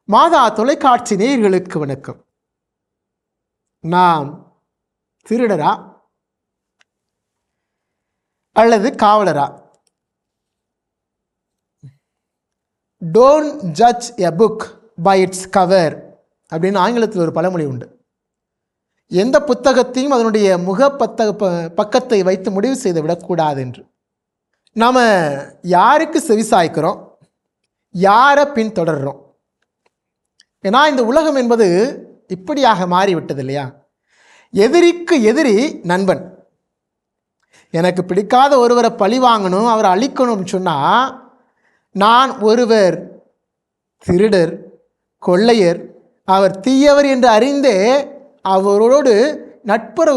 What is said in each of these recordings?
மாதா தொலைக்காட்சி நேயர்களுக்கு வணக்கம். நாம் திருடரா அல்லது காவலரா? Don't judge a book by its cover அப்படின்னு ஆங்கிலத்தில் ஒரு பழமொழி உண்டு. எந்த புத்தகத்தையும் அதனுடைய பக்கத்தை வைத்து முடிவு செய்து விடக்கூடாது என்று. நாம் யாருக்கு செவிசாய்க்கிறோம், யாரை பின்தொடர்றோம்? ஏன்னா இந்த உலகம் என்பது இப்படியாக மாறிவிட்டது இல்லையா? எதிரிக்கு எதிரி நண்பன். எனக்கு பிடிக்காத ஒருவரை பழி வாங்கணும், அவரை அழிக்கணும்னு சொன்னால் நான் ஒருவர் திருடர், கொள்ளையர், அவர் தீயவர் என்று அறிந்தே அவரோடு நட்போடு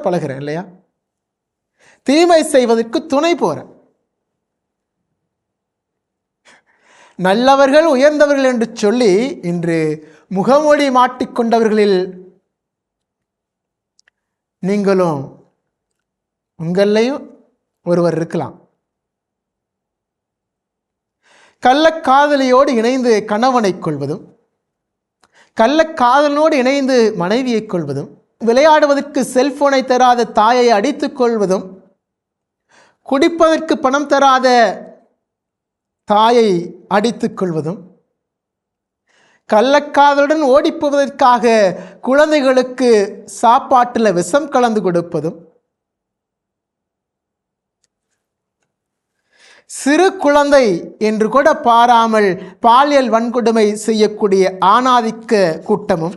பழகிறேன் இல்லையா? தீமை செய்வதற்கு துணை போகிறேன். நல்லவர்கள் உயர்ந்தவர்கள் என்று சொல்லி இன்று முகமூடி மாட்டிக்கொண்டவர்களில் நீங்களும் உங்களையும் ஒருவர் இருக்கலாம். கள்ளக்காதலியோடு இணைந்து கணவனை கொள்வதும், கள்ளக்காதலனோடு இணைந்து மனைவியை கொள்வதும், விளையாடுவதற்கு செல்போனை தராத தாயை அடித்துக் கொள்வதும், குடிப்பதற்கு பணம் தராத தாயை அடித்துக் கொள்வதும், கள்ளக்காதலுடன் ஓடிப்போவதற்காக குழந்தைகளுக்கு சாப்பாட்டில் விஷம் கலந்து கொடுப்பதும், சிறு குழந்தை என்று கூட பாராமல் பாலியல் வன்கொடுமை செய்யக்கூடிய ஆணாதிக்க கூட்டமும்,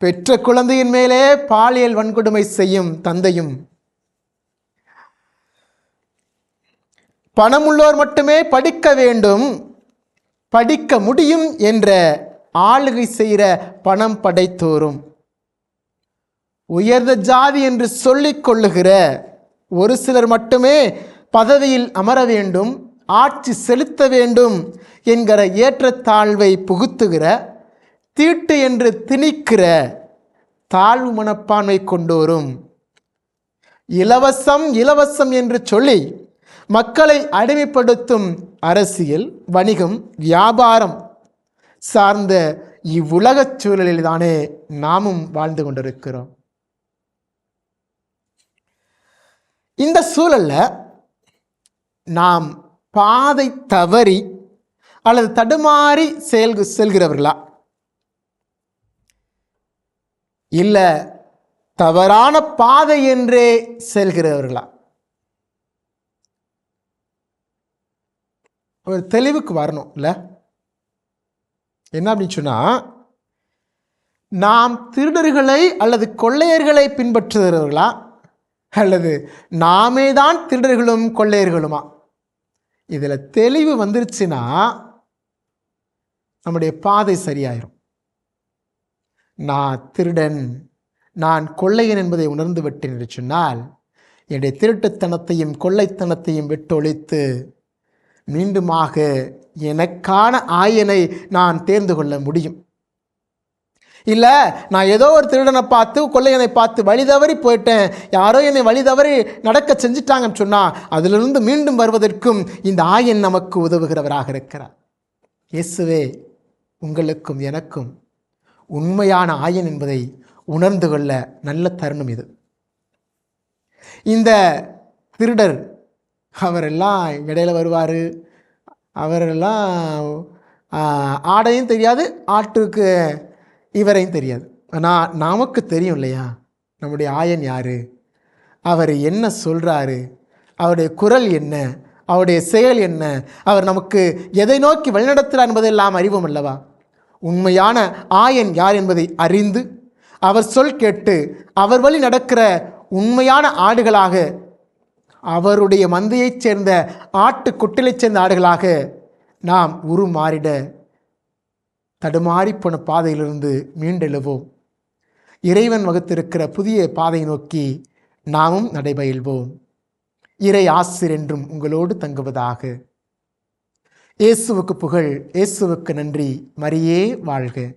பெற்ற குழந்தையின் மேலே பாலியல் வன்கொடுமை செய்யும் தந்தையும், பணமுள்ளோர் மட்டுமே படிக்க வேண்டும், படிக்க முடியும் என்ற ஆளுகை செய்கிற பணம் படைத்தோரும், உயர்ந்த ஜாதி என்று சொல்லிக் கொள்ளுகிற ஒரு சிலர் மட்டுமே பதவியில் அமர வேண்டும், ஆட்சி செலுத்த வேண்டும் என்கிற ஏற்றத்தாழ்வை புகுத்துகிற, தீட்டு என்று திணிக்கிற தாழ்வு மனப்பான்மை கொண்டோரும், இலவசம் இலவசம் என்று சொல்லி மக்களை அடிமைப்படுத்தும் அரசியல், வணிகம், வியாபாரம் சார்ந்த இவ்வுலகச் சூழலில் தானே நாமும் வாழ்ந்து கொண்டிருக்கிறோம். இந்த சூழலில் நாம் பாதை தவறி அல்லது தடுமாறி செல்கிறவர்களா, இல்லை தவறான பாதை என்றே செல்கிறவர்களா? ஒரு தெளிவுக்கு வரணும் இல்லை? என்ன அப்படின்னு சொன்னால், நாம் திருடர்களை அல்லது கொள்ளையர்களை பின்பற்றுகிறவர்களா, அல்லது நாமே தான் திருடர்களும் கொள்ளையர்களுமா? இதில் தெளிவு வந்துருச்சுன்னா நம்முடைய பாதை சரியாயிரும். நான் திருடன், நான் கொள்ளையன் என்பதை உணர்ந்து விட்டேன் என்று சொன்னால், என்னுடைய திருட்டுத்தனத்தையும் கொள்ளைத்தனத்தையும் விட்டொழித்து மீண்டுமாக எனக்கான ஆயனை நான் தேர்ந்து கொள்ள முடியும். இல்லை, நான் ஏதோ ஒரு திருடனை பார்த்து கொள்ளையனை பார்த்து வழி தவறி போயிட்டேன், யாரோ என்னை வழி தவறி நடக்க செஞ்சிட்டாங்கன்னு சொன்னால் அதிலிருந்து மீண்டும் வருவதற்கும் இந்த ஆயன் நமக்கு உதவுகிறவராக இருக்கிறார். இயேசுவே உங்களுக்கும் எனக்கும் உண்மையான ஆயன் என்பதை உணர்ந்து கொள்ள நல்ல தருணம் இது. இந்த திருடர் அவரெல்லாம் இடையில வருவார், அவரெல்லாம் ஆடையும் தெரியாது, ஆட்டுக்கு இவரையும் தெரியாது. ஆனால் நமக்கு தெரியும் இல்லையா நம்முடைய ஆயன் யார், அவர் என்ன சொல்கிறாரு, அவருடைய குரல் என்ன, அவருடைய செயல் என்ன, அவர் நமக்கு எதை நோக்கி வழிநடத்துகிறார் என்பதெல்லாம் அறிவோம் அல்லவா? உண்மையான ஆயன் யார் என்பதை அறிந்து அவர் சொல் கேட்டு அவர் வழி நடக்கிற உண்மையான ஆடுகளாக, அவருடைய மந்தையைச் சேர்ந்த ஆட்டு குட்டிலைச் சேர்ந்த ஆடுகளாக நாம் உருமாறிட தடுமாறிப்போன பாதையிலிருந்து மீண்டெழுவோம். இறைவன் வகுத்திருக்கிற புதிய பாதையை நோக்கி நாமும் நடைபயில்வோம். இறை ஆசிர் என்றும் உங்களோடு தங்குவதாக. இயேசுவுக்கு புகழ், இயேசுவுக்கு நன்றி. மரியே வாழ்க.